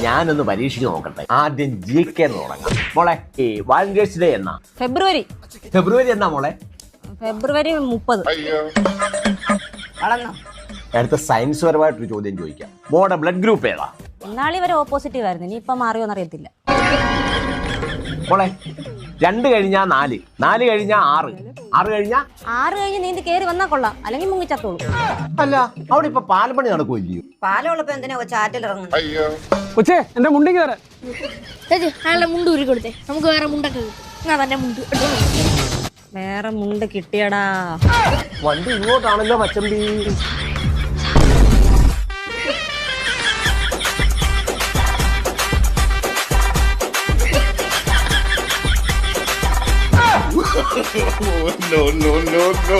ഞാനൊന്ന് പരീക്ഷിച്ച് നോക്കട്ടെ. ആദ്യം GK തുടങ്ങാം. മോളെ ഈ വാലന്റൈൻസ് ഡേ എന്നാ? ഫെബ്രുവരി എന്നാ മോളെ? ഫെബ്രുവരി 30. അടുത്ത സയൻസ് പരമായിട്ടൊരു ചോദ്യം ചോദിക്കാം. മോളുടെ ബ്ലഡ് ഗ്രൂപ്പ് ഏതാ? ഇന്നാളി വരെ ഓപ്പോസിറ്റീവ് ആയിരുന്നു, ഇനി ഇപ്പൊ മാറിയോന്ന് അറിയത്തില്ല. മോളെ 2 കഴിഞ്ഞാ 4, 4 കഴിഞ്ഞാ 6, 6 കഴിഞ്ഞാ 6 കഴിഞ്ഞ് നീന്തി കേറി വന്നാ കൊള്ളാം, അല്ലെങ്കിൽ മുങ്ങിച്ചത്തോളൂ. അല്ല, അവിടെ ഇപ്പൊ പാൽപ്പണി നടക്കുമല്ലയോ? പാലമുള്ളപ്പോ എന്തിനാ ചാറ്റിലിറങ്ങുന്നത്? കൊച്ചേ എന്റെ മുണ്ടി കയറാൻ അയാളുടെ മുണ്ട് ഊരി കൊടുത്തേ, നമുക്ക് വേറെ മുണ്ടൊക്കെ കിട്ടും. തന്നെ മുണ്ട് വേറെ മുണ്ട് കിട്ടിയടാ. വണ്ടി ഇങ്ങോട്ടാണല്ലോ മച്ചമ്പി. no.